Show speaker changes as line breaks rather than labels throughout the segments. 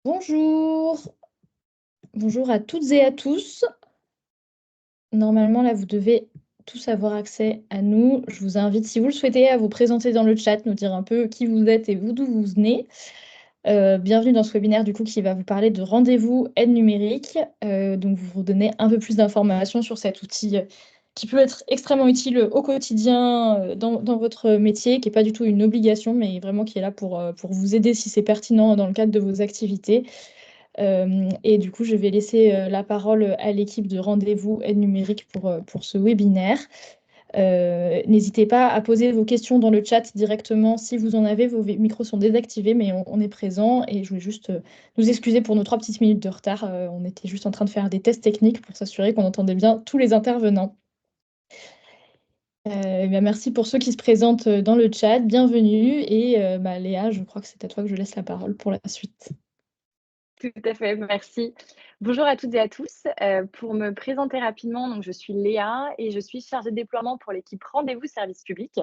Bonjour, bonjour à toutes et à tous. Normalement, là, vous devez tous avoir accès à nous. Je vous invite, si vous le souhaitez, à vous présenter dans le chat, nous dire un peu qui vous êtes et vous d'où vous venez. Bienvenue dans ce webinaire du coup qui va vous parler de rendez-vous aide numérique. Donc vous donner un peu plus d'informations sur cet outil qui peut être extrêmement utile au quotidien dans votre métier, qui n'est pas du tout une obligation, mais vraiment qui est là pour vous aider si c'est pertinent dans le cadre de vos activités. Et du coup, je vais laisser la parole à l'équipe de Rendez-vous Aide Numérique pour ce webinaire. N'hésitez pas à poser vos questions dans le chat directement si vous en avez. Vos micros sont désactivés, mais on est présent. Et je voulais juste nous excuser pour nos 3 petites minutes de retard. On était juste en train de faire des tests techniques pour s'assurer qu'on entendait bien tous les intervenants. Eh bien, merci pour ceux qui se présentent dans le chat. Bienvenue. Et Léa, je crois que c'est à toi que je laisse la parole pour la suite.
Tout à fait, merci. Bonjour à toutes et à tous. Pour me présenter rapidement, donc je suis Léa et je suis chargée de déploiement pour l'équipe Rendez-vous Service Public.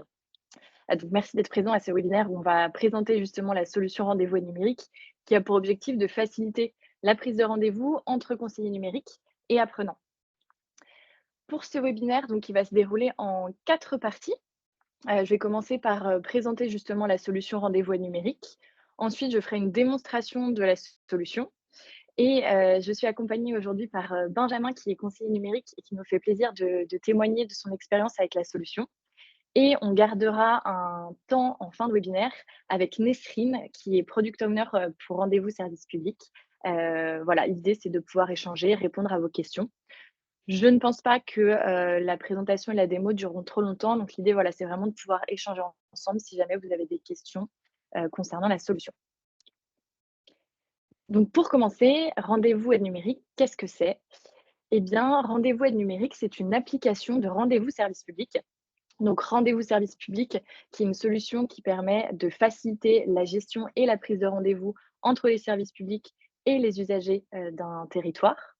Donc merci d'être présent à ce webinaire où on va présenter justement la solution Rendez-vous numérique qui a pour objectif de faciliter la prise de rendez-vous entre conseillers numériques et apprenants. Pour ce webinaire, donc, qui va se dérouler en 4 parties, je vais commencer par présenter justement la solution Rendez-vous numérique. Ensuite, je ferai une démonstration de la solution. Et je suis accompagnée aujourd'hui par Benjamin, qui est conseiller numérique et qui nous fait plaisir de témoigner de son expérience avec la solution. Et on gardera un temps en fin de webinaire avec Nesrine, qui est product owner pour Rendez-vous Service Public. Voilà, l'idée, c'est de pouvoir échanger, répondre à vos questions. Je ne pense pas que la présentation et la démo dureront trop longtemps. Donc, l'idée, voilà, c'est vraiment de pouvoir échanger ensemble si jamais vous avez des questions concernant la solution. Donc, pour commencer, Rendez-vous Aide Numérique, qu'est-ce que c'est? Eh bien, Rendez-vous Aide Numérique, c'est une application de rendez-vous service public. Donc, Rendez-vous Service Public, qui est une solution qui permet de faciliter la gestion et la prise de rendez-vous entre les services publics et les usagers d'un territoire.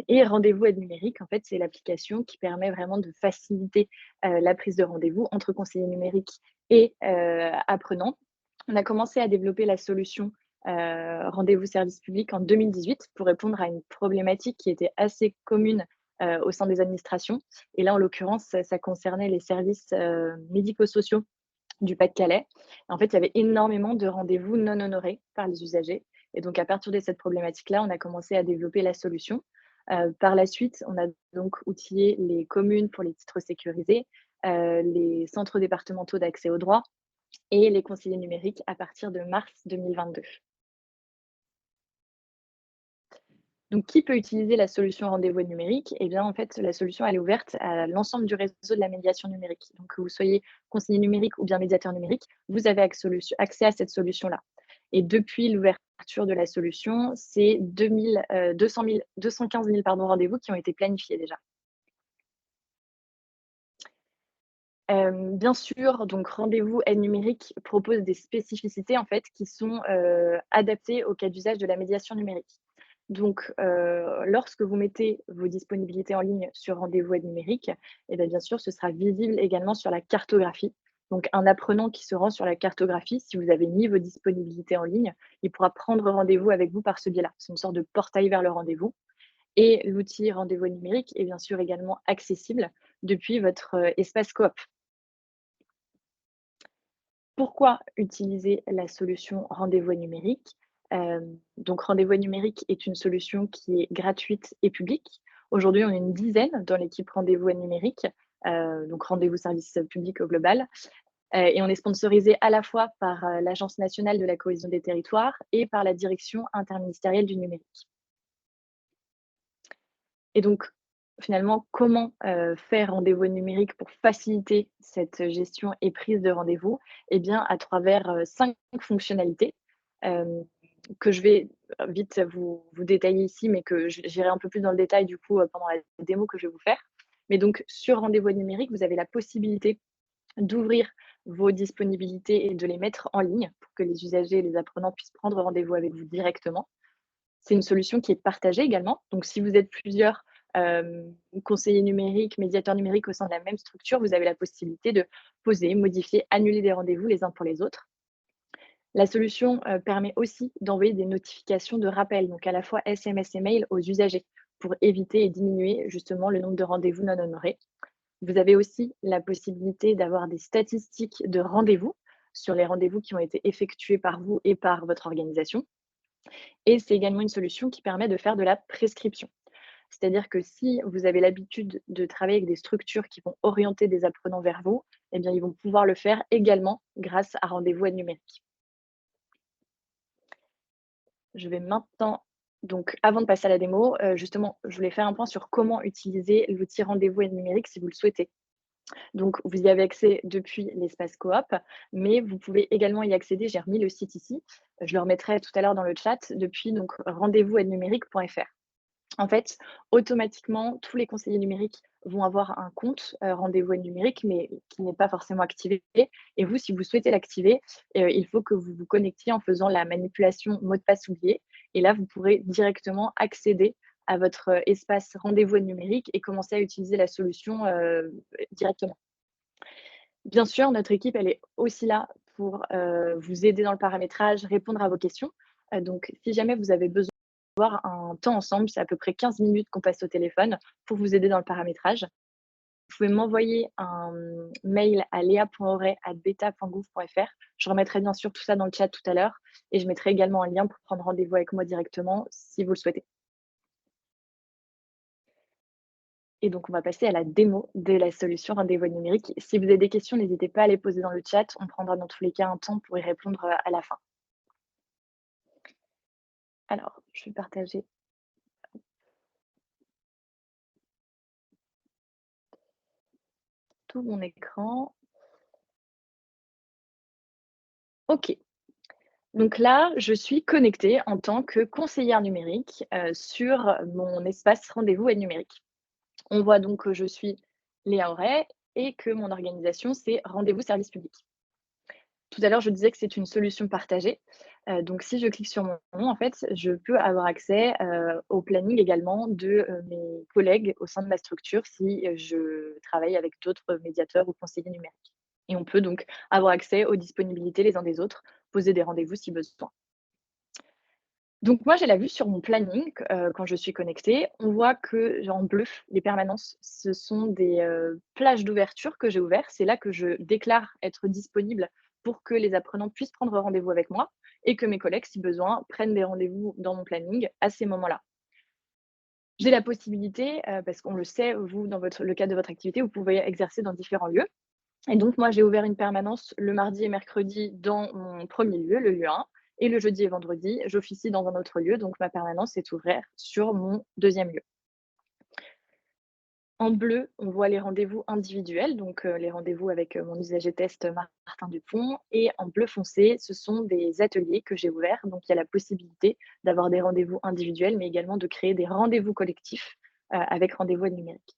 Et Rendez-vous Aide Numérique, en fait, c'est l'application qui permet vraiment de faciliter la prise de rendez-vous entre conseillers numériques et apprenants. On a commencé à développer la solution Rendez-vous Service Public en 2018 pour répondre à une problématique qui était assez commune au sein des administrations. Et là, en l'occurrence, ça concernait les services médico-sociaux du Pas-de-Calais. En fait, il y avait énormément de rendez-vous non honorés par les usagers. Et donc, à partir de cette problématique-là, on a commencé à développer la solution. Par la suite, on a donc outillé les communes pour les titres sécurisés, les centres départementaux d'accès au droit et les conseillers numériques à partir de mars 2022. Donc, qui peut utiliser la solution Rendez-vous numérique? Eh bien, en fait, la solution, elle est ouverte à l'ensemble du réseau de la médiation numérique. Donc, que vous soyez conseiller numérique ou bien médiateur numérique, vous avez accès à cette solution-là. Et depuis l'ouverture de la solution, c'est 215 000 rendez-vous qui ont été planifiés déjà. Bien sûr, donc Rendez-vous Aide Numérique propose des spécificités en fait qui sont adaptées au cas d'usage de la médiation numérique. Donc, lorsque vous mettez vos disponibilités en ligne sur Rendez-vous Aide Numérique, et bien sûr, ce sera visible également sur la cartographie. Donc, un apprenant qui se rend sur la cartographie, si vous avez mis vos disponibilités en ligne, il pourra prendre rendez-vous avec vous par ce biais-là. C'est une sorte de portail vers le rendez-vous. Et l'outil Rendez-vous Numérique est bien sûr également accessible depuis votre espace coop. Pourquoi utiliser la solution Rendez-vous numérique? Donc Rendez-vous numérique est une solution qui est gratuite et publique. Aujourd'hui, on est une dizaine dans l'équipe Rendez-vous numérique, donc Rendez-vous service public au global. Et on est sponsorisé à la fois par l'Agence nationale de la cohésion des territoires et par la direction interministérielle du numérique. Et donc, finalement, comment faire rendez-vous numérique pour faciliter cette gestion et prise de rendez-vous? Eh bien, à travers 5 fonctionnalités que je vais vite vous détailler ici, mais que j'irai un peu plus dans le détail du coup pendant la démo que je vais vous faire. Mais donc, sur rendez-vous numérique, vous avez la possibilité d'ouvrir vos disponibilités et de les mettre en ligne pour que les usagers et les apprenants puissent prendre rendez-vous avec vous directement. C'est une solution qui est partagée également. Donc, si vous êtes plusieurs conseillers numériques, médiateurs numériques au sein de la même structure, vous avez la possibilité de poser, modifier, annuler des rendez-vous les uns pour les autres. La solution permet aussi d'envoyer des notifications de rappel, donc à la fois SMS et mail aux usagers, pour éviter et diminuer justement le nombre de rendez-vous non honorés. Vous avez aussi la possibilité d'avoir des statistiques de rendez-vous sur les rendez-vous qui ont été effectués par vous et par votre organisation. Et c'est également une solution qui permet de faire de la prescription. C'est-à-dire que si vous avez l'habitude de travailler avec des structures qui vont orienter des apprenants vers vous, eh bien, ils vont pouvoir le faire également grâce à Rendez-vous Aide Numérique. Je vais maintenant, donc avant de passer à la démo, justement, je voulais faire un point sur comment utiliser l'outil Rendez-vous Aide Numérique si vous le souhaitez. Donc, vous y avez accès depuis l'espace coop, mais vous pouvez également y accéder. J'ai remis le site ici. Je le remettrai tout à l'heure dans le chat depuis donc rendez-vous-aide-numérique.fr. En fait, automatiquement, tous les conseillers numériques vont avoir un compte rendez-vous aide numérique, mais qui n'est pas forcément activé. Et vous, si vous souhaitez l'activer, il faut que vous vous connectiez en faisant la manipulation mot de passe oublié. Et là, vous pourrez directement accéder à votre espace rendez-vous aide numérique et commencer à utiliser la solution directement. Bien sûr, notre équipe, elle est aussi là pour vous aider dans le paramétrage, répondre à vos questions. Donc, si jamais vous avez besoin d'avoir un temps ensemble, c'est à peu près 15 minutes qu'on passe au téléphone pour vous aider dans le paramétrage. Vous pouvez m'envoyer un mail à lea.auray@beta.gouv.fr. Je remettrai bien sûr tout ça dans le chat tout à l'heure et je mettrai également un lien pour prendre rendez-vous avec moi directement si vous le souhaitez. Et donc, on va passer à la démo de la solution Rendez-vous numérique. Si vous avez des questions, n'hésitez pas à les poser dans le chat. On prendra dans tous les cas un temps pour y répondre à la fin. Alors, je vais partager tout mon écran. OK. Donc là, je suis connectée en tant que conseillère numérique sur mon espace Rendez-vous Aide Numérique. On voit donc que je suis Léa Auray et que mon organisation, c'est Rendez-vous Service Public. Tout à l'heure, je disais que c'est une solution partagée. Donc si je clique sur mon nom, en fait, je peux avoir accès, au planning également de, mes collègues au sein de ma structure si, je travaille avec d'autres médiateurs ou conseillers numériques. Et on peut donc avoir accès aux disponibilités les uns des autres, poser des rendez-vous si besoin. Donc moi, j'ai la vue sur mon planning, quand je suis connectée. On voit que en bleu, les permanences, ce sont des, plages d'ouverture que j'ai ouvertes. C'est là que je déclare être disponible pour que les apprenants puissent prendre rendez-vous avec moi et que mes collègues, si besoin, prennent des rendez-vous dans mon planning à ces moments-là. J'ai la possibilité, parce qu'on le sait, vous, dans le cadre de votre activité, vous pouvez exercer dans différents lieux. Et donc moi, j'ai ouvert une permanence le mardi et mercredi dans mon premier lieu, le lieu 1, et le jeudi et vendredi, j'officie dans un autre lieu, donc ma permanence est ouverte sur mon deuxième lieu. En bleu, on voit les rendez-vous individuels, donc les rendez-vous avec mon usager test Martin Dupont, et en bleu foncé, ce sont des ateliers que j'ai ouverts, donc il y a la possibilité d'avoir des rendez-vous individuels, mais également de créer des rendez-vous collectifs avec rendez-vous Aide Numérique.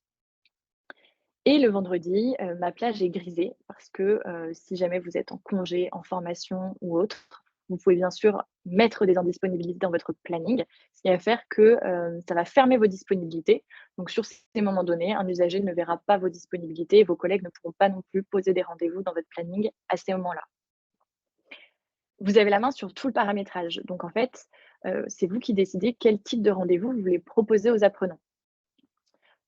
Et le vendredi, ma plage est grisée parce que, si jamais vous êtes en congé, en formation ou autre, vous pouvez bien sûr mettre des indisponibilités dans votre planning, ce qui va faire que, ça va fermer vos disponibilités. Donc sur ces moments donnés, un usager ne verra pas vos disponibilités et vos collègues ne pourront pas non plus poser des rendez-vous dans votre planning à ces moments-là. Vous avez la main sur tout le paramétrage. Donc en fait, c'est vous qui décidez quel type de rendez-vous vous voulez proposer aux apprenants.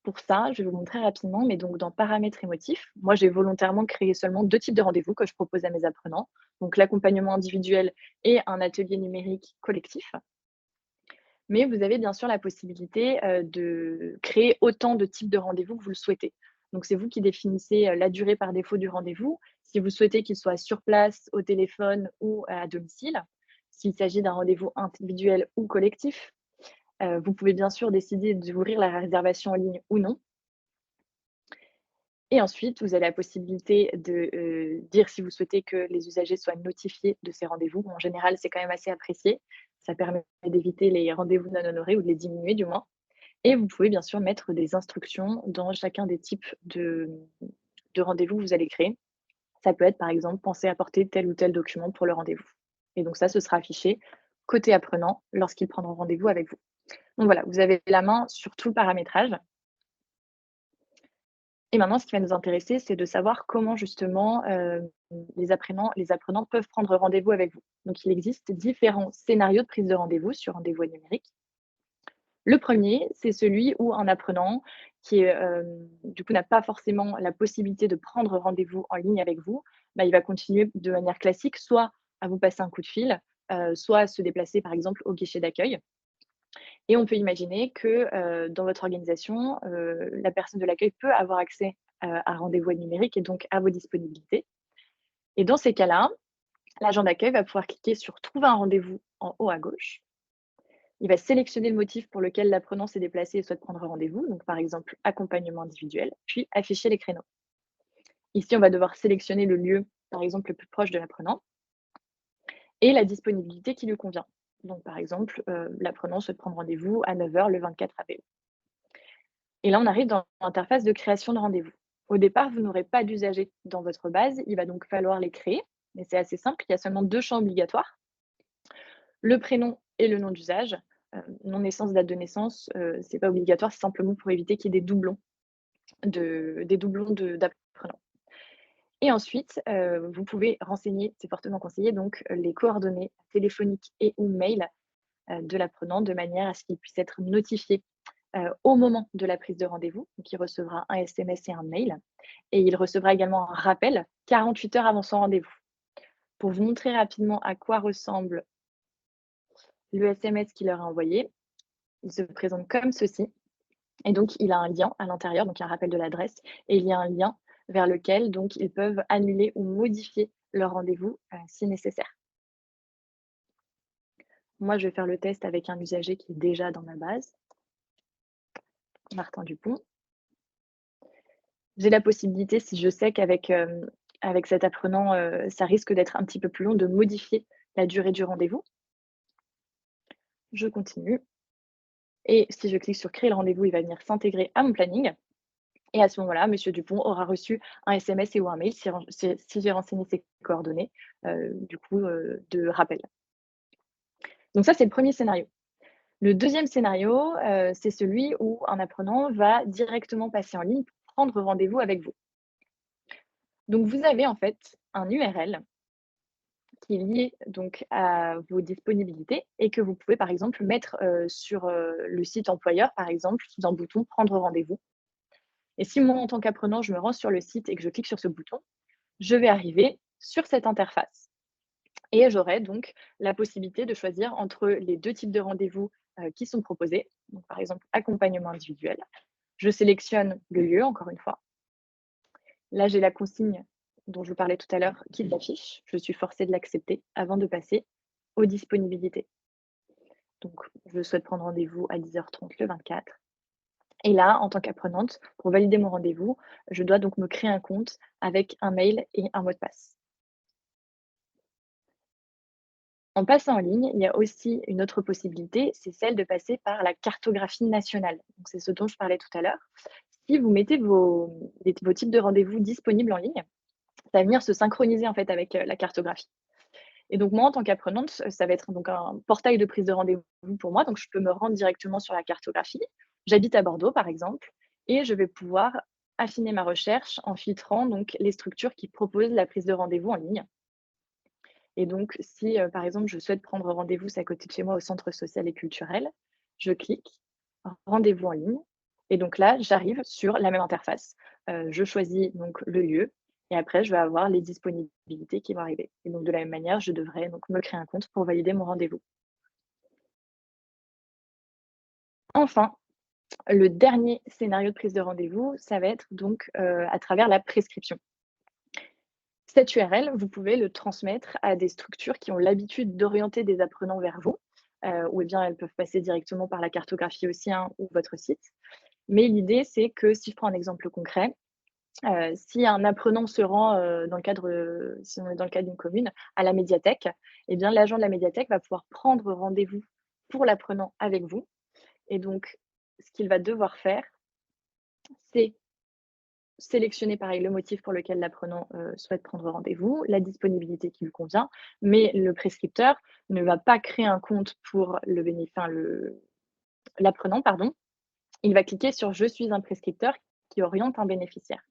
Pour ça, je vais vous montrer rapidement, mais donc dans paramètres émotifs, moi j'ai volontairement créé seulement 2 types de rendez-vous que je propose à mes apprenants, donc l'accompagnement individuel et un atelier numérique collectif. Mais vous avez bien sûr la possibilité, de créer autant de types de rendez-vous que vous le souhaitez. Donc c'est vous qui définissez, la durée par défaut du rendez-vous, si vous souhaitez qu'il soit sur place, au téléphone ou à domicile, s'il s'agit d'un rendez-vous individuel ou collectif. Vous pouvez bien sûr décider d'ouvrir la réservation en ligne ou non. Et ensuite, vous avez la possibilité de, dire si vous souhaitez que les usagers soient notifiés de ces rendez-vous. En général, c'est quand même assez apprécié. Ça permet d'éviter les rendez-vous non honorés ou de les diminuer du moins. Et vous pouvez bien sûr mettre des instructions dans chacun des types de rendez-vous que vous allez créer. Ça peut être par exemple, pensez à apporter tel ou tel document pour le rendez-vous. Et donc ça, ce sera affiché côté apprenant lorsqu'ils prendront rendez-vous avec vous. Donc voilà, vous avez la main sur tout le paramétrage. Et maintenant, ce qui va nous intéresser, c'est de savoir comment justement les apprenants peuvent prendre rendez-vous avec vous. Donc, il existe différents scénarios de prise de rendez-vous sur rendez-vous numérique. Le premier, c'est celui où un apprenant qui est, du coup, n'a pas forcément la possibilité de prendre rendez-vous en ligne avec vous, bah, il va continuer de manière classique, soit à vous passer un coup de fil, soit à se déplacer, par exemple, au guichet d'accueil. Et on peut imaginer que, dans votre organisation, la personne de l'accueil peut avoir accès, à un rendez-vous numérique et donc à vos disponibilités. Et dans ces cas-là, l'agent d'accueil va pouvoir cliquer sur «Trouver un rendez-vous» en haut à gauche. Il va sélectionner le motif pour lequel l'apprenant s'est déplacé et souhaite prendre rendez-vous, donc par exemple accompagnement individuel, puis afficher les créneaux. Ici, on va devoir sélectionner le lieu, par exemple le plus proche de l'apprenant, et la disponibilité qui lui convient. Donc par exemple, l'apprenant souhaite prendre rendez-vous à 9 heures le 24 avril. Et là, on arrive dans l'interface de création de rendez-vous. Au départ, vous n'aurez pas d'usager dans votre base, il va donc falloir les créer, mais c'est assez simple, il y a seulement 2 champs obligatoires, le prénom et le nom d'usage. Nom, naissance, date de naissance, c'est pas obligatoire, c'est simplement pour éviter qu'il y ait des doublons d'apprenants. Et ensuite, vous pouvez renseigner, c'est fortement conseillé donc, les coordonnées téléphoniques et ou mail, de l'apprenant de manière à ce qu'il puisse être notifié au moment de la prise de rendez-vous. Donc, il recevra un SMS et un mail. Et il recevra également un rappel 48 heures avant son rendez-vous. Pour vous montrer rapidement à quoi ressemble le SMS qu'il leur a envoyé, il se présente comme ceci. Et donc, il a un lien à l'intérieur, donc un rappel de l'adresse, et il y a un lien vers lequel donc ils peuvent annuler ou modifier leur rendez-vous si nécessaire. Moi, je vais faire le test avec un usager qui est déjà dans ma base, Martin Dupont. J'ai la possibilité, si je sais avec cet apprenant, ça risque d'être un petit peu plus long, de modifier la durée du rendez-vous. Je continue et si je clique sur créer le rendez-vous, il va venir s'intégrer à mon planning et à ce moment-là, monsieur Dupont aura reçu un SMS et ou un mail si j'ai renseigné ses coordonnées, du coup, de rappel. Donc ça, c'est le premier scénario. Le deuxième scénario, c'est celui où un apprenant va directement passer en ligne pour prendre rendez-vous avec vous. Donc vous avez en fait un URL qui est lié donc à vos disponibilités et que vous pouvez par exemple mettre, sur, le site employeur par exemple, sous un bouton «Prendre rendez-vous». Et si moi en tant qu'apprenant, je me rends sur le site et que je clique sur ce bouton, je vais arriver sur cette interface et j'aurai donc la possibilité de choisir entre les 2 types de rendez-vous, qui sont proposés. Donc par exemple, accompagnement individuel. Je sélectionne le lieu encore une fois. Là, j'ai la consigne dont je vous parlais tout à l'heure qui s'affiche. Je suis forcée de l'accepter avant de passer aux disponibilités. Donc, je souhaite prendre rendez-vous à 10h30 le 24. Et là, en tant qu'apprenante, pour valider mon rendez-vous, je dois donc me créer un compte avec un mail et un mot de passe. En passant en ligne, il y a aussi une autre possibilité, c'est celle de passer par la cartographie nationale. Donc, c'est ce dont je parlais tout à l'heure. Si vous mettez vos types de rendez-vous disponibles en ligne, ça va venir se synchroniser en fait avec la cartographie. Et donc moi, en tant qu'apprenante, ça va être donc un portail de prise de rendez-vous pour moi. Donc je peux me rendre directement sur la cartographie. J'habite à Bordeaux, par exemple, et je vais pouvoir affiner ma recherche en filtrant donc les structures qui proposent la prise de rendez-vous en ligne. Et donc si, par exemple, je souhaite prendre rendez-vous, c'est à côté de chez moi au centre social et culturel, je clique «Rendez-vous en ligne» et donc là, j'arrive sur la même interface. Je choisis donc le lieu et après je vais avoir les disponibilités qui vont arriver et donc de la même manière, je devrais donc me créer un compte pour valider mon rendez-vous. Enfin, le dernier scénario de prise de rendez-vous, ça va être donc, à travers la prescription. Cet URL, vous pouvez le transmettre à des structures qui ont l'habitude d'orienter des apprenants vers vous, ou bien elles peuvent passer directement par la cartographie aussi, hein, ou votre site. Mais l'idée, c'est que si je prends un exemple concret, si un apprenant se rend, si on est dans le cadre d'une commune, à la médiathèque, eh bien l'agent de la médiathèque va pouvoir prendre rendez-vous pour l'apprenant avec vous et donc ce qu'il va devoir faire, c'est sélectionner pareil le motif pour lequel l'apprenant, souhaite prendre rendez-vous, la disponibilité qui lui convient, mais le prescripteur ne va pas créer un compte pour l'apprenant, pardon. Il va cliquer sur «Je suis un prescripteur» qui oriente un bénéficiaire.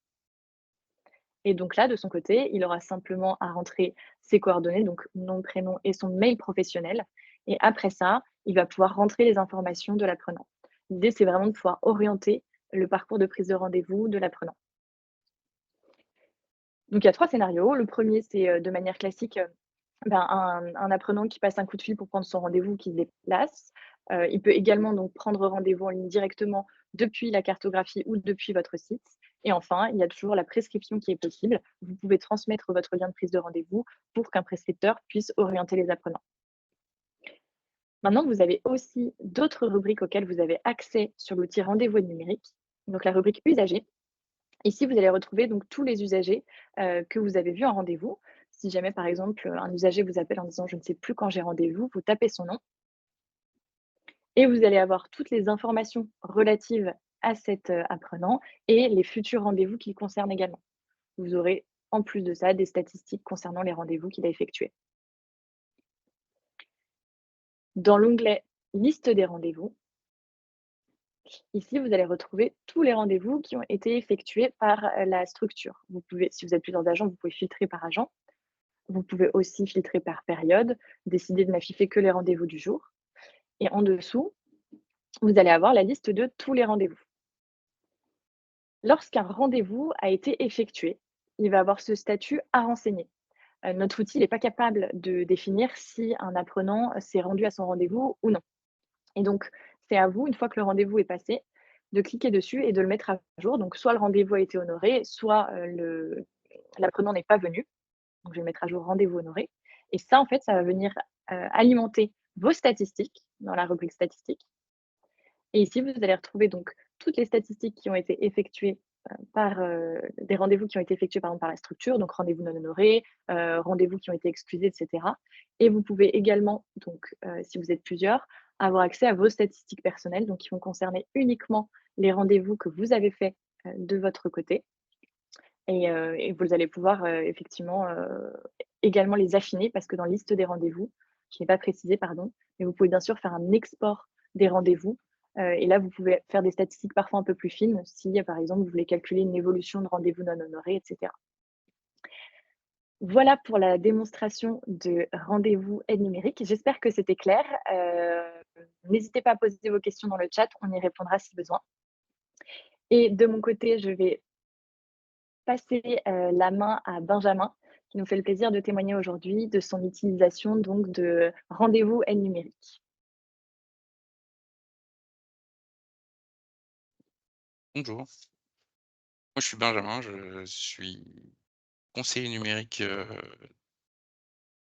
Et donc là, de son côté, il aura simplement à rentrer ses coordonnées, donc nom, prénom et son mail professionnel. Et après ça, il va pouvoir rentrer les informations de l'apprenant. L'idée, c'est vraiment de pouvoir orienter le parcours de prise de rendez-vous de l'apprenant. Donc il y a 3 scénarios. Le premier, c'est, de manière classique, un apprenant qui passe un coup de fil pour prendre son rendez-vous, qui se déplace. Il peut également donc prendre rendez-vous en ligne directement depuis la cartographie ou depuis votre site. Et enfin, il y a toujours la prescription qui est possible. Vous pouvez transmettre votre lien de prise de rendez-vous pour qu'un prescripteur puisse orienter les apprenants. Maintenant, vous avez aussi d'autres rubriques auxquelles vous avez accès sur l'outil Rendez-vous aide numérique. Donc la rubrique usagers. Ici, vous allez retrouver donc tous les usagers, que vous avez vus en rendez-vous. Si jamais, par exemple, un usager vous appelle en disant: «Je ne sais plus quand j'ai rendez-vous», vous tapez son nom et vous allez avoir toutes les informations relatives à cet, apprenant et les futurs rendez-vous qu'il concerne également. Vous aurez, en plus de ça, des statistiques concernant les rendez-vous qu'il a effectués. Dans l'onglet «Liste des rendez-vous», ici, vous allez retrouver tous les rendez-vous qui ont été effectués par, la structure. Vous pouvez, si vous êtes plusieurs agents, vous pouvez filtrer par agent. Vous pouvez aussi filtrer par période, décider de n'afficher que les rendez-vous du jour. Et en dessous, vous allez avoir la liste de tous les rendez-vous. Lorsqu'un rendez-vous a été effectué, il va avoir ce statut à renseigner. Notre outil n'est pas capable de définir si un apprenant s'est rendu à son rendez-vous ou non. Et donc, c'est à vous, une fois que le rendez-vous est passé, de cliquer dessus et de le mettre à jour. Donc, soit le rendez-vous a été honoré, soit l'apprenant n'est pas venu. Donc, je vais mettre à jour rendez-vous honoré. Et ça, en fait, ça va venir alimenter vos statistiques dans la rubrique statistiques. Et ici, vous allez retrouver donc toutes les statistiques qui ont été effectuées par des rendez-vous qui ont été effectués par exemple par la structure, donc rendez-vous non honorés, rendez-vous qui ont été excusés, etc. Et vous pouvez également, donc si vous êtes plusieurs, avoir accès à vos statistiques personnelles, donc qui vont concerner uniquement les rendez-vous que vous avez faits de votre côté. Et vous allez pouvoir, effectivement, également les affiner parce que dans liste des rendez-vous, je n'ai pas précisé, pardon, mais vous pouvez bien sûr faire un export des rendez-vous, et là, vous pouvez faire des statistiques parfois un peu plus fines si, par exemple, vous voulez calculer une évolution de rendez-vous non honorés et cetera. Voilà pour la démonstration de rendez-vous aide numérique. J'espère que c'était clair. N'hésitez pas à poser vos questions dans le chat, on y répondra si besoin. Et de mon côté, je vais passer, la main à Benjamin, qui nous fait le plaisir de témoigner aujourd'hui de son utilisation donc de rendez-vous aide numérique.
Bonjour, moi je suis Benjamin, je suis conseiller numérique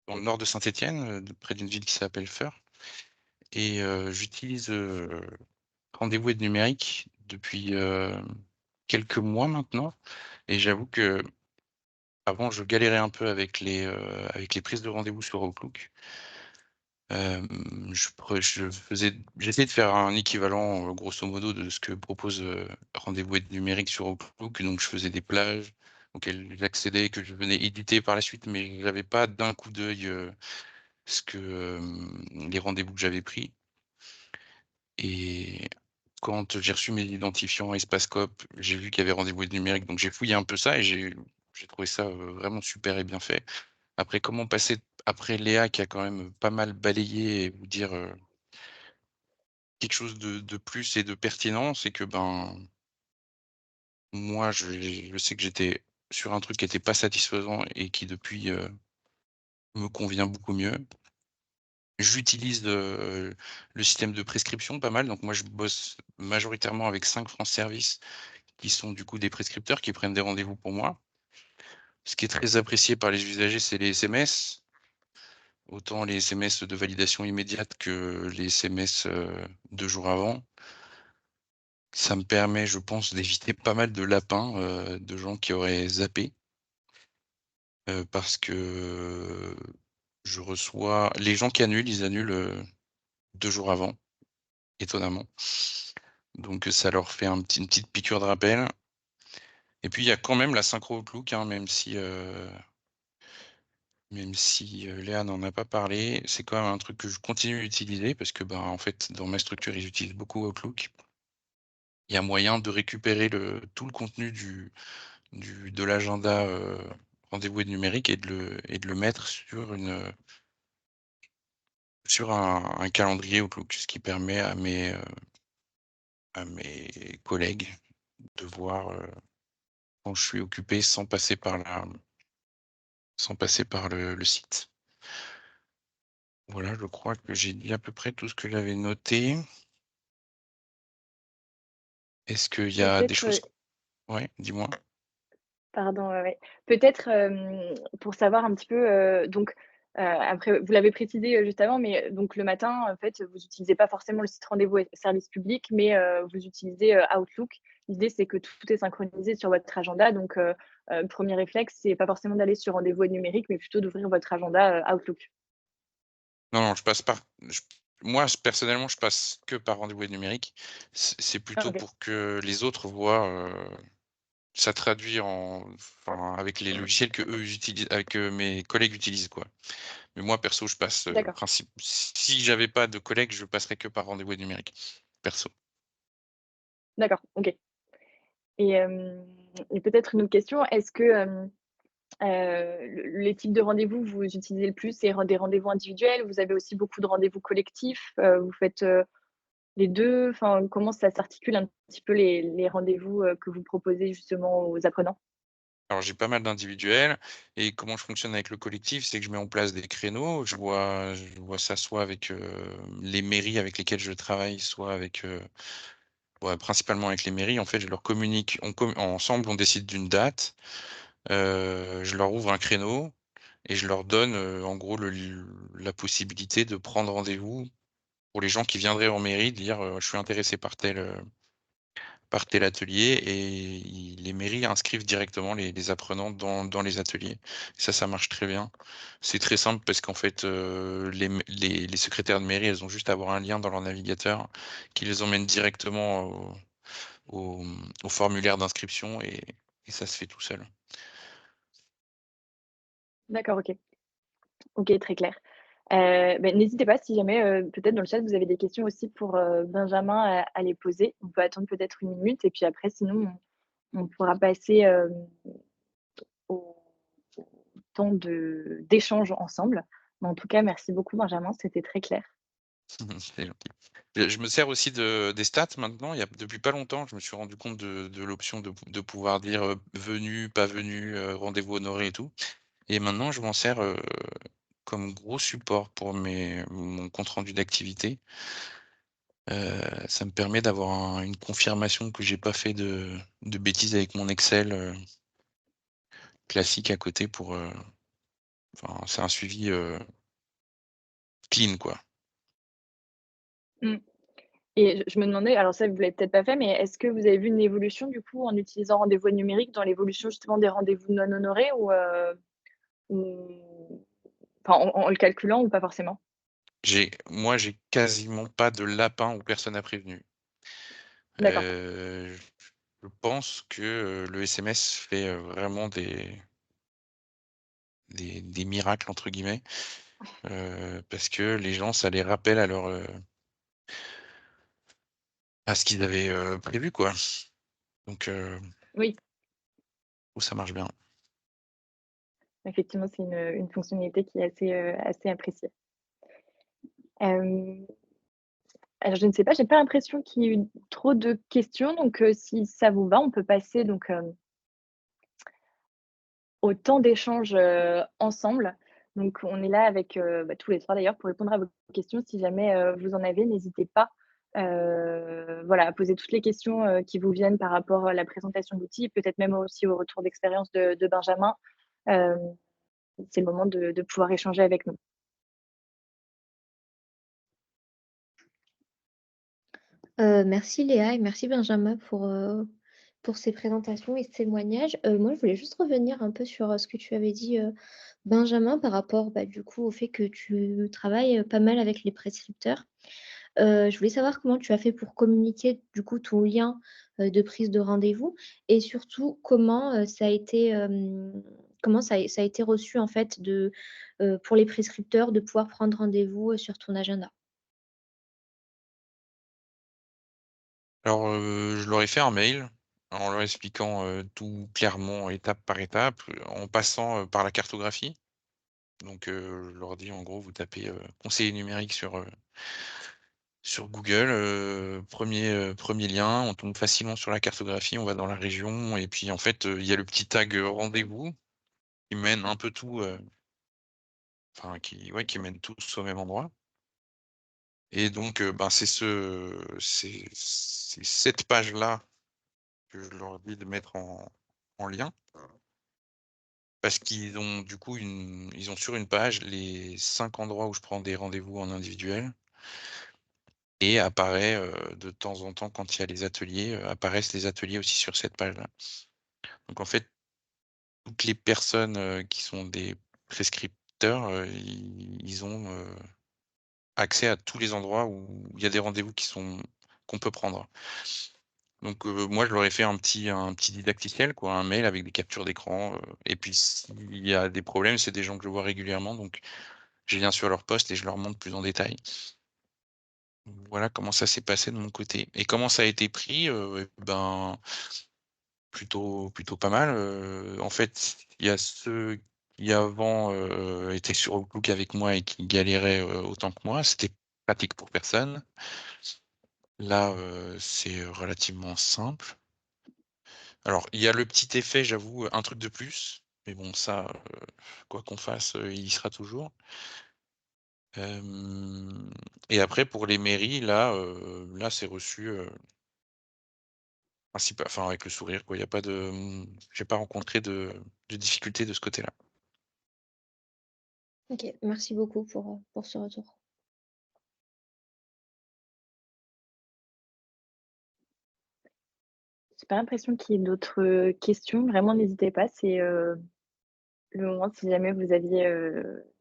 dans le nord de Saint-Étienne, près d'une ville qui s'appelle Feurs. Et j'utilise Rendez-vous Aide Numérique depuis quelques mois maintenant. Et j'avoue que avant je galérais un peu avec les prises de rendez-vous sur Outlook. J'essayais de faire un équivalent, grosso modo, de ce que propose Rendez-vous Aide Numérique sur Outlook. Donc je faisais des plages auxquelles j'accédais, que je venais éditer par la suite, mais j'avais pas d'un coup d'œil les rendez-vous que j'avais pris. Et quand j'ai reçu mes identifiants Espascope, j'ai vu qu'il y avait Rendez-vous Aide Numérique, donc j'ai fouillé un peu ça et j'ai trouvé ça vraiment super et bien fait. Après, comment passer après Léa qui a quand même pas mal balayé et vous dire quelque chose de plus et de pertinent, c'est que, ben, moi, je sais que j'étais sur un truc qui était pas satisfaisant et qui depuis, me convient beaucoup mieux. J'utilise, le système de prescription pas mal, donc moi je bosse majoritairement avec 5 France Service qui sont du coup des prescripteurs qui prennent des rendez-vous pour moi. Ce qui est très apprécié par les usagers, c'est les SMS, autant les SMS de validation immédiate que les SMS, 2 jours avant. Ça me permet, je pense, d'éviter pas mal de lapins, de gens qui auraient zappé, parce que je reçois les gens qui annulent, ils annulent, 2 jours avant, étonnamment. Donc ça leur fait une petite piqûre de rappel. Et puis il y a quand même la synchro Outlook, hein, même si, Léa n'en a pas parlé, c'est quand même un truc que je continue d'utiliser parce que, ben, en fait, dans ma structure, ils utilisent beaucoup Outlook. il y a moyen de récupérer tout le contenu de l'agenda rendez-vous aide numérique et de le mettre sur un calendrier Outlook, ce qui permet à mes collègues de voir quand je suis occupé sans passer par le site. Voilà, je crois que j'ai dit à peu près tout ce que j'avais noté. Est-ce qu'il y a des
Peut-être,
choses? Ouais, dis-moi.
pardon, ouais, ouais. Peut-être, pour savoir un petit peu, donc, après vous l'avez précisé, juste avant, mais, donc le matin, en fait, vous utilisez pas forcément le site rendez-vous et service public, mais, vous utilisez, Outlook. L'idée, c'est que tout est synchronisé sur votre agenda, donc, 1er réflexe, c'est pas forcément d'aller sur rendez-vous et numérique, mais plutôt d'ouvrir votre agenda, Outlook.
Non, non, je passe par moi, personnellement, je passe que par rendez-vous aide numérique. C'est
Ah
plutôt
OK,
pour que les autres voient, ça traduit avec les logiciels que eux utilisent, que mes collègues utilisent, quoi. Mais moi, perso, je passe,
d'accord,
si j'avais pas de collègues, je passerais que par rendez-vous numérique, perso.
d'accord, OK. Et peut-être une autre question, est-ce que, les types de rendez-vous vous utilisez le plus, c'est des rendez-vous individuels? Vous avez aussi beaucoup de rendez-vous collectifs? Vous faites, les 2? Enfin, comment ça s'articule un petit peu les rendez-vous, que vous proposez justement aux apprenants?
Alors j'ai pas mal d'individuels et comment je fonctionne avec le collectif, c'est que je mets en place des créneaux. Je vois ça soit avec, les mairies avec lesquelles je travaille, soit avec, ouais, principalement avec les mairies. En fait, je leur communique, ensemble, on décide d'une date, je leur ouvre un créneau et je leur donne, en gros la possibilité de prendre rendez-vous pour les gens qui viendraient en mairie, de dire, «Je suis intéressé par tel atelier», et les mairies inscrivent directement les apprenants dans les ateliers. Ça marche très bien. C'est très simple parce qu'en fait, les secrétaires de mairie, elles ont juste à avoir un lien dans leur navigateur qui les emmène directement au formulaire d'inscription, et ça se fait tout seul.
D'accord, OK. OK, très clair. N'hésitez pas si jamais, peut-être dans le chat vous avez des questions aussi pour, Benjamin à les poser. On peut attendre peut-être 1 minute et puis après sinon on pourra passer, au temps d'échange ensemble. Mais en tout cas, merci beaucoup Benjamin, c'était très clair.
C'est gentil. Je me sers aussi des stats maintenant. Depuis pas longtemps, je me suis rendu compte de l'option de pouvoir dire, venu, pas venu, rendez-vous honoré et tout. Et maintenant, je m'en sers, comme gros support pour mon compte rendu d'activité. Ça me permet d'avoir une confirmation que j'ai pas fait de bêtises avec mon Excel, classique à côté c'est un suivi, clean, quoi.
Mmh. Et je me demandais, alors ça vous l'avez peut-être pas fait, mais est-ce que vous avez vu une évolution du coup en utilisant rendez-vous numérique dans l'évolution justement des rendez-vous non honorés ou enfin en le calculant ou pas forcément?
J'ai quasiment pas de lapin où personne n'a prévenu.
D'accord.
Je pense que, le SMS fait, vraiment des «miracles» entre guillemets, parce que les gens, ça les rappelle à ce qu'ils avaient, prévu, quoi. Donc,
Oui,
ça marche bien.
effectivement, c'est une fonctionnalité qui est assez appréciée. Hem, alors je ne sais pas, j'ai pas l'impression qu'il y ait eu trop de questions, donc si ça vous va, on peut passer donc, au temps d'échange, ensemble. Donc on est là avec, tous les 3 d'ailleurs pour répondre à vos questions. Si jamais, vous en avez, n'hésitez pas, voilà, à poser toutes les questions, qui vous viennent par rapport à la présentation de l'outil, peut-être même aussi au retour d'expérience de Benjamin. Hem, c'est le moment de pouvoir échanger avec nous.
Merci Léa et merci Benjamin pour ces présentations et ce témoignage. Moi, je voulais juste revenir un peu sur, ce que tu avais dit, Benjamin, par rapport, bah, du coup, au fait que tu travailles, pas mal avec les prescripteurs. Je voulais savoir comment tu as fait pour communiquer, du coup, ton lien, de prise de rendez-vous et surtout comment, ça a été, comment ça a été reçu, en fait, pour les prescripteurs de pouvoir prendre rendez-vous, sur ton agenda?
Alors, je leur ai fait un mail en leur expliquant, tout clairement, étape par étape, en passant, par la cartographie. Donc, je leur dis en gros: «Vous tapez, conseiller numérique sur Google, 1er lien, on tombe facilement sur la cartographie, on va dans la région et puis en fait, il y a le petit tag, rendez-vous qui mène un peu tout, enfin qui mène tous au même endroit et donc, ben, c'est cette page-là que je leur dis de mettre en lien. Parce qu'ils ont du coup ils ont sur une page les 5 endroits où je prends des rendez-vous en individuel et apparaît, de temps en temps quand il y a les ateliers, apparaissent les ateliers aussi sur cette page-là. Donc en fait, toutes les personnes, qui sont des prescripteurs, ils ont, accès à tous les endroits où il y a des rendez-vous qu'on peut prendre. Donc moi je leur ai fait un petit didacticiel quoi, un mail avec des captures d'écran, et puis s'il y a des problèmes, c'est des gens que je vois régulièrement donc je viens sur leur poste et je leur montre plus en détail. Voilà comment ça s'est passé de mon côté et comment ça a été pris, ben, plutôt pas mal, en fait, il y a ceux qui avant, étaient sur Outlook avec moi et qui galéraient, autant que moi, c'était pratique pour personne. Là, c'est relativement simple. Alors, il y a le petit effet, j'avoue, un truc de plus, mais bon ça, quoi qu'on fasse, il y sera toujours. Hem Et après pour les mairies, là c'est reçu, enfin avec le sourire quoi. Il y a pas de, j'ai pas rencontré de difficultés de ce côté-là.
OK, merci beaucoup pour ce retour.
J'ai pas l'impression qu'il y ait d'autres, questions. Vraiment, n'hésitez pas, c'est, le moment si jamais vous aviez,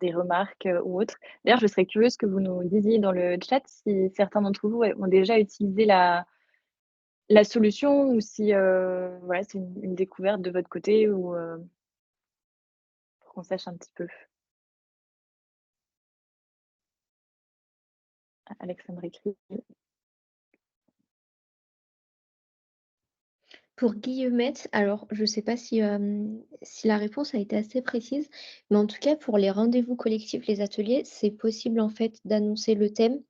des remarques, ou autres. D'ailleurs, je serais curieuse que vous nous disiez dans le chat si certains d'entre vous, ont déjà utilisé la solution ou si, voilà, c'est une découverte de votre côté ou, pour qu'on sache un petit peu. Alexandre écrit.
Pour Guillemette, alors je ne sais pas si, si la réponse a été assez précise, mais en tout cas pour les rendez-vous collectifs, les ateliers, c'est possible en fait d'annoncer le thème.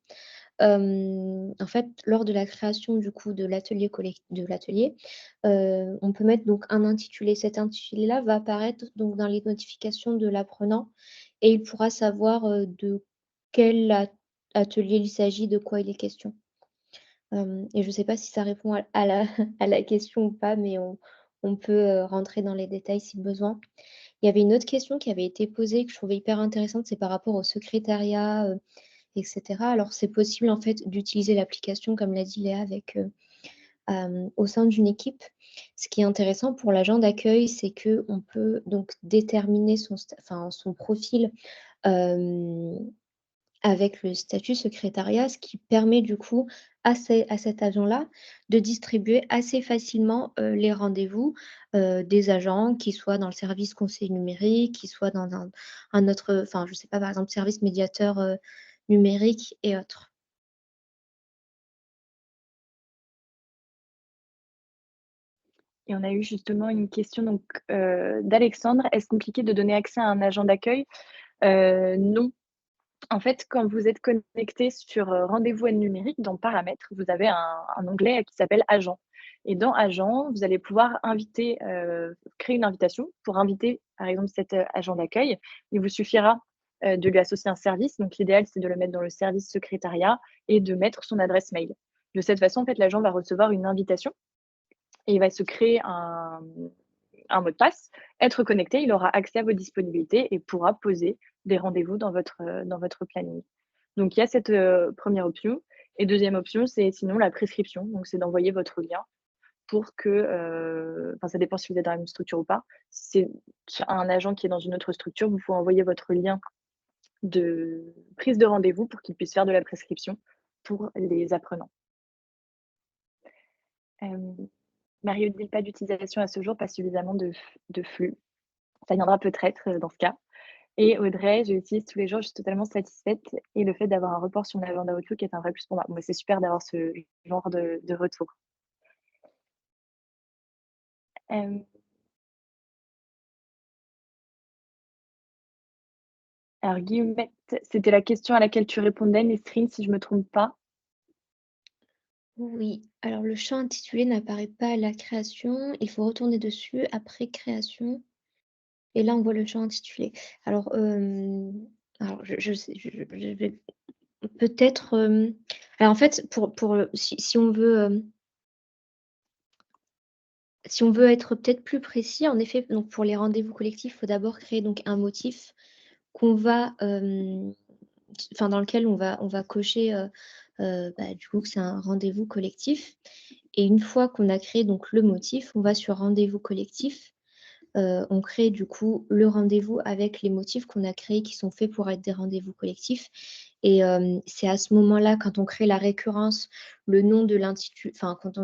En fait, lors de la création du coup de l'atelier, on peut mettre donc un intitulé. Cet intitulé-là va apparaître donc dans les notifications de l'apprenant et il pourra savoir, de quel atelier il s'agit, de quoi il est question. Et je ne sais pas si ça répond à la à la question ou pas, mais on peut, rentrer dans les détails si besoin. Il y avait une autre question qui avait été posée que je trouvais hyper intéressante, c'est par rapport au secrétariat, et cetera. Alors c'est possible en fait d'utiliser l'application comme l'a dit Léa avec, au sein d'une équipe. Ce qui est intéressant pour l'agent d'accueil, c'est qu'on peut donc déterminer son profil, hem avec le statut secrétariat, ce qui permet du coup à cet agent-là de distribuer assez facilement, les rendez-vous, des agents qui soient dans le service conseil numérique, qui soient dans un autre, enfin je sais pas, par exemple service médiateur, numérique et autres.
Et on a eu justement une question donc, d'Alexandre. Est-ce compliqué de donner accès à un agent d'accueil? Non. En fait, quand vous êtes connecté sur, rendez-vous aide numérique, dans paramètres, vous avez un onglet qui s'appelle agent et dans agent, vous allez pouvoir inviter, créer une invitation pour inviter, par exemple, cet, agent d'accueil. Il vous suffira, de lui associer un service. Donc l'idéal, c'est de le mettre dans le service secrétariat et de mettre son adresse mail. De cette façon, en fait, l'agent va recevoir une invitation et il va se créer un mot de passe, être connecté, il aura accès à vos disponibilités et pourra poser des rendez-vous dans votre planning. Donc il y a cette, 1re option et deuxième option, c'est sinon la prescription. Donc c'est d'envoyer votre lien pour que, enfin ça dépend si vous êtes dans la même structure ou pas. Si c'est un agent qui est dans une autre structure, vous pouvez envoyer votre lien de prise de rendez-vous pour qu'il puisse faire de la prescription pour les apprenants. Hem Mario dit pas d'utilisation à ce jour, pas suffisamment de flux. Ça viendra peut-être, dans ce cas. Et Audrey, je l'utilise tous les jours, je suis totalement satisfaite et le fait d'avoir un report sur mon agenda Outlook est un vrai plus pour moi. Moi, c'est super d'avoir ce genre de retour. Euh, alors, Guillemette, c'était la question à laquelle tu répondais, Nesrine, si je ne me trompe pas.
Oui, alors le champ intitulé n'apparaît pas à la création. Il faut retourner dessus après création. Et là, on voit le champ intitulé. Alors, je vais peut-être. Alors, en fait, si on veut. Si on veut être peut-être plus précis, en effet, donc pour les rendez-vous collectifs, il faut d'abord créer donc un motif qu'on va, enfin dans lequel on va cocher, du coup que c'est un rendez-vous collectif et une fois qu'on a créé donc le motif, on va sur rendez-vous collectif. On crée du coup le rendez-vous avec les motifs qu'on a créés qui sont faits pour être des rendez-vous collectifs et c'est à ce moment-là, quand on crée la récurrence, le nom de l'intitulé, enfin quand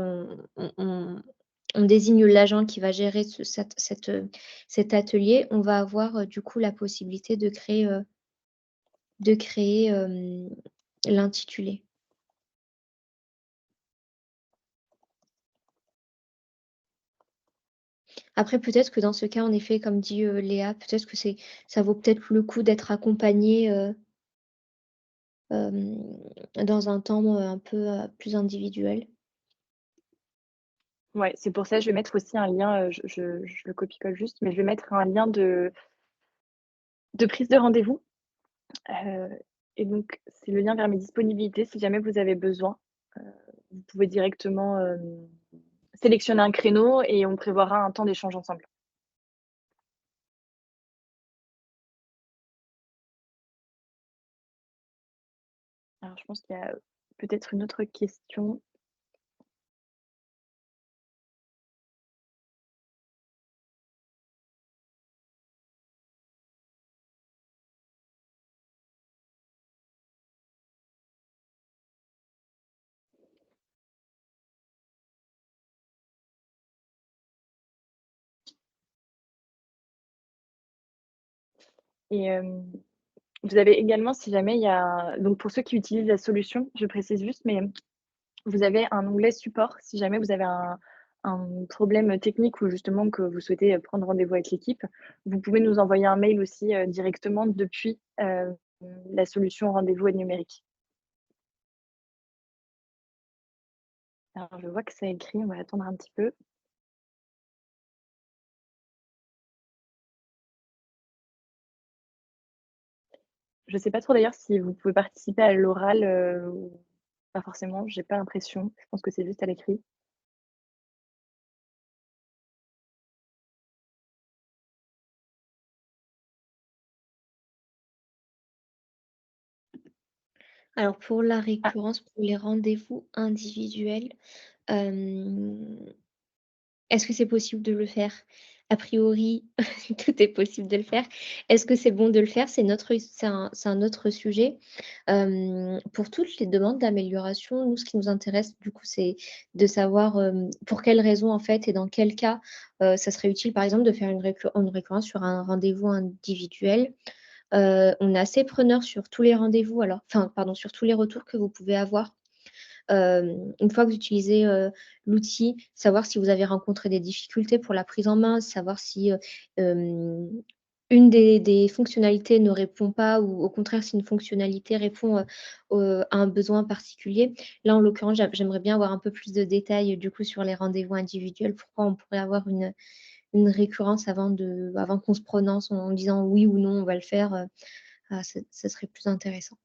on désigne l'agent qui va gérer cet atelier, on va avoir, du coup la possibilité de créer, l'intitulé. Après peut-être que dans ce cas, en effet, comme dit, Léa, peut-être que ça vaut peut-être le coup d'être accompagné, dans un temps, un peu, plus individuel.
Ouais, c'est pour ça que je vais mettre aussi un lien, je le copie-colle juste, mais je vais mettre un lien de prise de rendez-vous. Et donc, c'est le lien vers mes disponibilités. Si jamais vous avez besoin, vous pouvez directement sélectionner un créneau et on prévoira un temps d'échange ensemble. Alors, je pense qu'il y a peut-être une autre question. Et vous avez également, si jamais il y a donc pour ceux qui utilisent la solution, je précise juste, mais vous avez un onglet support si jamais vous avez un problème technique ou justement que vous souhaitez prendre rendez-vous avec l'équipe. Vous pouvez nous envoyer un mail aussi directement depuis la solution rendez-vous aide numérique. Alors, je vois que c'est écrit, on va attendre un petit peu. Je ne sais pas trop d'ailleurs si vous pouvez participer à l'oral ou pas forcément, j'ai pas l'impression. Je pense que c'est juste à l'écrit.
Alors pour la
Ah,
récurrence, pour les rendez-vous individuels, est-ce que c'est possible de le faire? A priori, tout est possible de le faire. Est-ce que c'est bon de le faire? C'est un autre sujet. Pour toutes les demandes d'amélioration, nous, ce qui nous intéresse, du coup, c'est de savoir, pour quelles raisons, en fait, et dans quel cas, ça serait utile, par exemple, de faire une récurrence sur un rendez-vous individuel. On est assez preneur sur tous les rendez-vous alors enfin, pardon, sur tous les retours que vous pouvez avoir. Une fois que vous utilisez, l'outil, savoir si vous avez rencontré des difficultés pour la prise en main, savoir si, une des fonctionnalités ne répond pas ou au contraire si une fonctionnalité répond, à un besoin particulier. Là, en l'occurrence, j'aimerais bien avoir un peu plus de détails, du coup, sur les rendez-vous individuels. Pourquoi on pourrait avoir une récurrence avant qu'on se prononce en disant: «Oui» ou «Non, on va le faire», ça serait plus intéressant.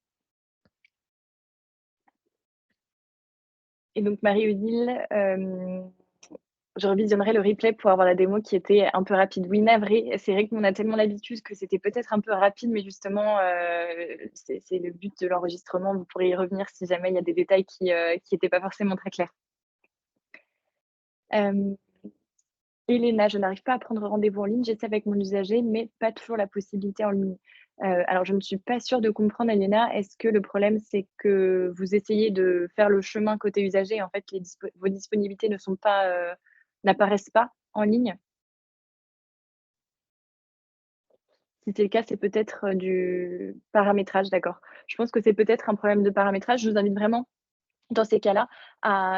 et donc Marie-Odile, je revisionnerai le replay pour avoir la démo qui était un peu rapide. Oui, navrée, c'est vrai qu'on a tellement l'habitude que c'était peut-être un peu rapide, mais justement, c'est le but de l'enregistrement. Vous pourrez y revenir si jamais il y a des détails qui étaient pas forcément très clairs. Elena, je n'arrive pas à prendre rendez-vous en ligne, j'essaie avec mon usager, mais pas toujours la possibilité en ligne. Alors, je ne suis pas sûre de comprendre, Elena. Est-ce que le problème, c'est que vous essayez de faire le chemin côté usager et en fait, vos disponibilités n'apparaissent pas en ligne? Si c'est le cas, c'est peut-être du paramétrage, d'accord. Je pense que c'est peut-être un problème de paramétrage. Je vous invite vraiment dans ces cas-là,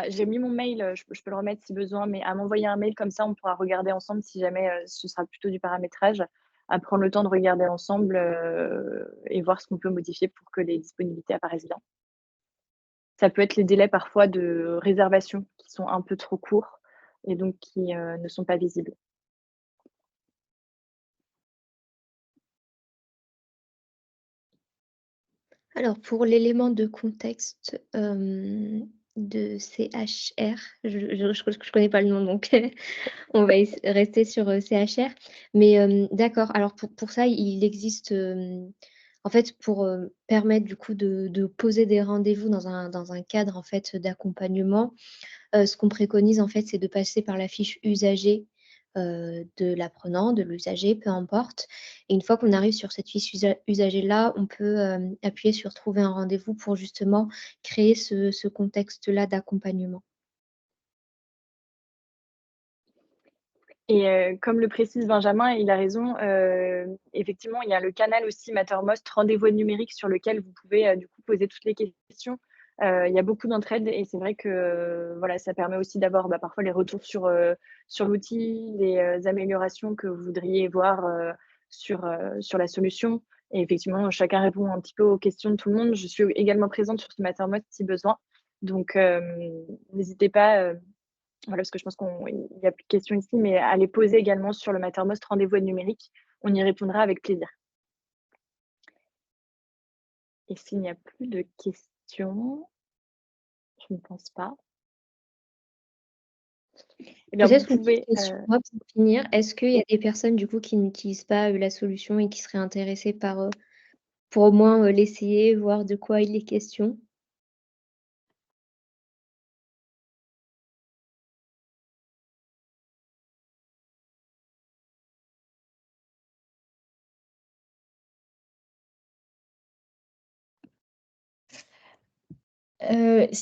j'ai mis mon mail, je peux le remettre si besoin, mais à m'envoyer un mail comme ça, on pourra regarder ensemble si jamais, ce sera plutôt du paramétrage, à prendre le temps de regarder ensemble, et voir ce qu'on peut modifier pour que les disponibilités apparaissent bien. Ça peut être les délais parfois de réservation qui sont un peu trop courts et donc qui, ne sont pas visibles.
Alors pour l'élément de contexte, de CHR, je connais pas le nom donc on va rester sur, CHR. Mais, d'accord, alors pour ça, il existe, en fait, pour, permettre du coup de poser des rendez-vous dans un cadre en fait d'accompagnement, ce qu'on préconise en fait, c'est de passer par la fiche usager, de l'apprenant, de l'usager, peu importe. Et une fois qu'on arrive sur cette fiche usager-là, on peut, appuyer sur «Trouver un rendez-vous» pour justement créer ce contexte-là d'accompagnement.
Et comme le précise Benjamin, il a raison, effectivement, il y a le canal aussi Mattermost rendez-vous numérique sur lequel vous pouvez, du coup, poser toutes les questions. Il y a beaucoup d'entraide et c'est vrai que, voilà, ça permet aussi d'avoir, parfois les retours sur l'outil, les, améliorations que vous voudriez voir, sur la solution et effectivement, chacun répond un petit peu aux questions de tout le monde. Je suis également présente sur ce Mattermost si besoin, donc n'hésitez pas, voilà, parce que je pense qu'il y a plus de questions ici, mais à les poser également sur le Mattermost rendez-vous numérique. On y répondra avec plaisir. Et s'il n'y a plus de questions, je ne pense pas. Eh bien, vous
Peut-être une petite
pouvez,
question, moi, pour finir. Est-ce qu'il y a des personnes, du coup, qui n'utilisent pas, la solution et qui seraient intéressées par, pour au moins, l'essayer, voir de quoi il est question?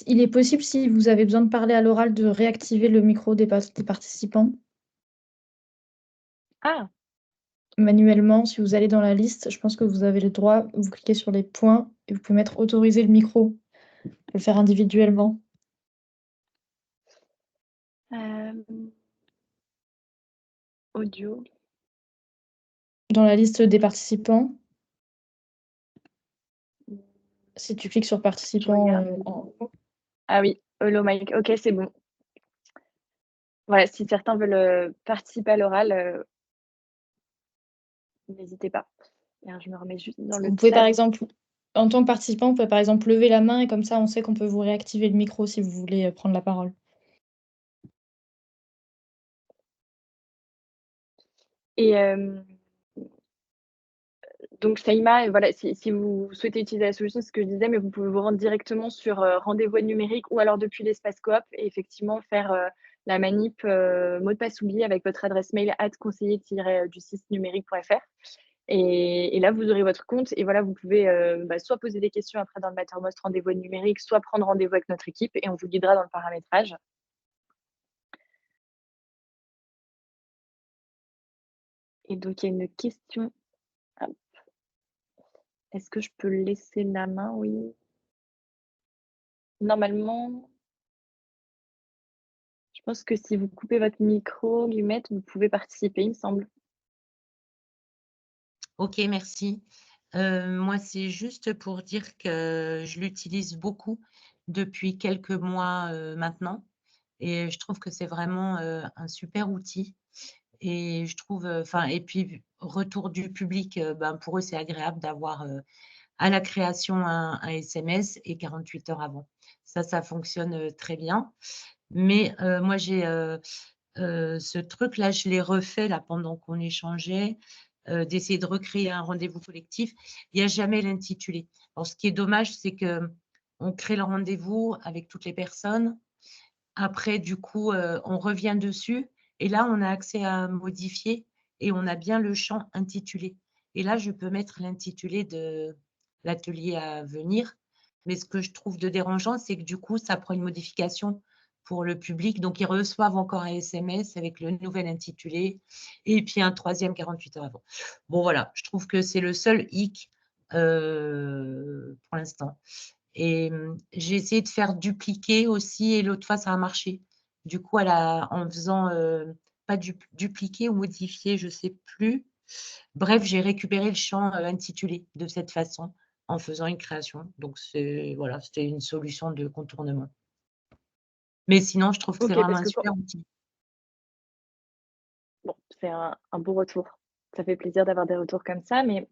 Il est possible, si vous avez besoin de parler à l'oral, de réactiver le micro des participants
ah!
manuellement. Si vous allez dans la liste, je pense que vous avez le droit, vous cliquez sur les points et vous pouvez mettre autoriser le micro, le faire individuellement.
Audio.
Dans la liste des participants, si tu cliques sur
Je
participants,
regarde.
en haut.
Ah oui, hello Mike. OK, c'est bon. Voilà, si certains veulent, participer à l'oral, n'hésitez pas. Alors je me remets juste dans le
Vous pouvez par
chat.
exemple, en tant que participant, vous pouvez par exemple lever la main et comme ça on sait qu'on peut vous réactiver le micro si vous voulez, prendre la parole.
Et donc Shaima, voilà, si vous souhaitez utiliser la solution, c'est ce que je disais, mais vous pouvez vous rendre directement sur, rendez-vous numérique ou alors depuis l'espace coop et effectivement faire, la manip, mot de passe oublié avec votre adresse mail @conseiller-du6numérique.fr et là, vous aurez votre compte et voilà, vous pouvez, soit poser des questions après dans le Mattermost rendez-vous numérique, soit prendre rendez-vous avec notre équipe et on vous guidera dans le paramétrage. Et donc il y a une question. Hop. Est-ce que je peux laisser la main? Oui. Normalement, je pense que si vous coupez votre micro, Guillemette, vous pouvez participer, il me semble.
OK, merci. Moi, c'est juste pour dire que je l'utilise beaucoup depuis quelques mois, maintenant et je trouve que c'est vraiment, un super outil et je trouve, enfin et puis retour du public, ben, pour eux, c'est agréable d'avoir, à la création un SMS et 48 heures avant. Ça fonctionne, très bien. Mais, moi j'ai, ce truc-là, je l'ai refait là pendant qu'on échangeait, d'essayer de recréer un rendez-vous collectif. Il y a jamais l'intitulé. Alors ce qui est dommage, c'est qu'on crée le rendez-vous avec toutes les personnes. Après du coup, on revient dessus et là, on a accès à modifier et on a bien le champ intitulé. Et là, je peux mettre l'intitulé de l'atelier à venir. Mais ce que je trouve de dérangeant, c'est que du coup, ça prend une modification pour le public. Donc, ils reçoivent encore un SMS avec le nouvel intitulé et puis un troisième 48 heures avant. Bon, voilà, je trouve que c'est le seul hic pour l'instant. Et j'ai essayé de faire dupliquer aussi et l'autre fois, ça a marché. Du coup, en faisant, pas dupliquer ou modifier, je sais plus. Bref, j'ai récupéré le champ, intitulé de cette façon, en faisant une création. Donc voilà, c'était une solution de contournement. Mais sinon, je trouve que c'est
OK,
vraiment
parce
un
que
super outil.
bon, c'est un beau retour. Ça fait plaisir d'avoir des retours comme ça, mais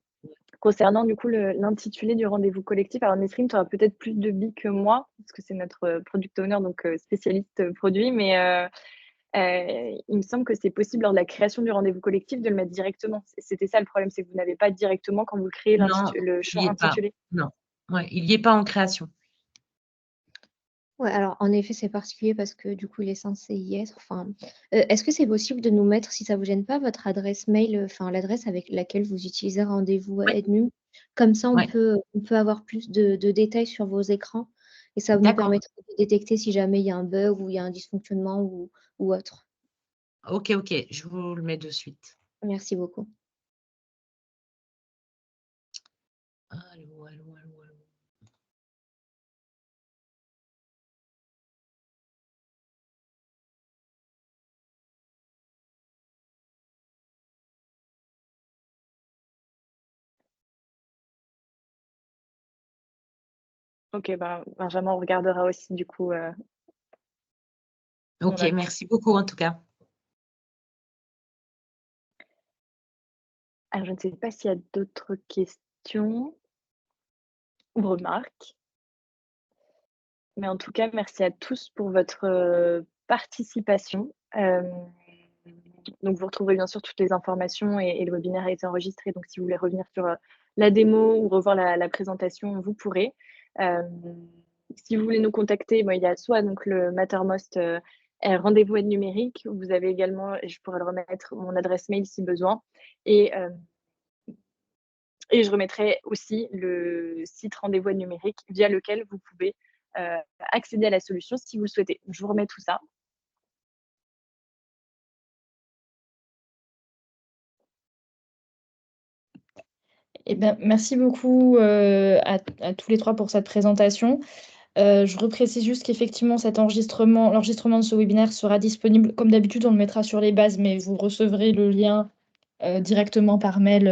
concernant du coup l'intitulé du rendez-vous collectif, alors Nesrine, tu auras peut-être plus de billes que moi, parce que c'est notre, product owner, donc spécialiste, produit, mais il me semble que c'est possible lors de la création du rendez-vous collectif de le mettre directement. C'était ça le problème, c'est que vous n'avez pas directement quand vous créez
Non,
le
il
champ
y est pas.
intitulé?
Non. Ouais, il y est pas en création.
Ouais, alors en effet, c'est particulier parce que du coup, il est censé y être. Enfin, est-ce que c'est possible de nous mettre, si ça vous gêne pas, votre adresse mail, enfin l'adresse avec laquelle vous utilisez Rendez-vous
Ouais,
Ednum? Comme ça,
ouais.
on peut avoir plus de détails sur vos écrans et ça nous
D'accord.
permettra de détecter si jamais il y a un bug ou il y a un dysfonctionnement ou autre.
OK, je vous le mets de suite.
Merci beaucoup.
Allô, allô, allô, allô.
OK, bah, Benjamin, on regardera aussi du coup, on
OK,
note.
merci beaucoup en tout cas.
Alors je ne sais pas s'il y a d'autres questions ou remarques, mais en tout cas, merci à tous pour votre, participation. Donc vous retrouverez bien sûr toutes les informations et le webinaire a été enregistré, donc si vous voulez revenir sur, la démo ou revoir la présentation, vous pourrez. Si vous voulez nous contacter, il y a soit donc le Mattermost, rendez-vous aide numérique. Vous avez également, et je pourrais le remettre, mon adresse mail si besoin et je remettrai aussi le site rendez-vous aide numérique via lequel vous pouvez, accéder à la solution si vous le souhaitez. Je vous remets tout ça.
Eh ben, merci beaucoup à tous les trois pour cette présentation. Je reprécise juste qu'effectivement, l'enregistrement de ce webinaire sera disponible. Comme d'habitude, on le mettra sur les bases, mais vous recevrez le lien directement par mail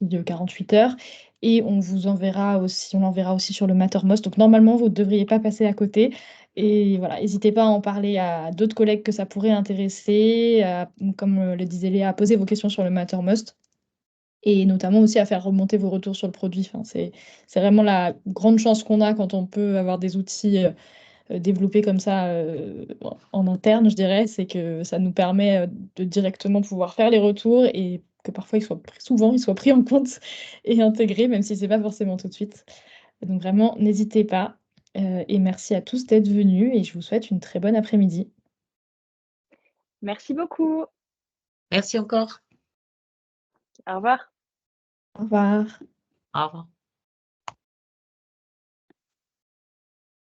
de 48 heures. Et on l'enverra aussi sur le Mattermost. Donc normalement, vous ne devriez pas passer à côté. Et voilà, n'hésitez pas à en parler à d'autres collègues que ça pourrait intéresser, comme le disait Léa, à poser vos questions sur le Mattermost et notamment aussi à faire remonter vos retours sur le produit. Enfin, c'est vraiment la grande chance qu'on a quand on peut avoir des outils développés comme ça en interne, je dirais, c'est que ça nous permet de directement pouvoir faire les retours et que parfois souvent ils soient pris en compte et intégrés, même si c'est pas forcément tout de suite. Donc vraiment, n'hésitez pas. Et merci à tous d'être venus et je vous souhaite une très bonne après-midi.
Merci beaucoup.
Merci encore.
Au revoir.
Au revoir.
Au revoir.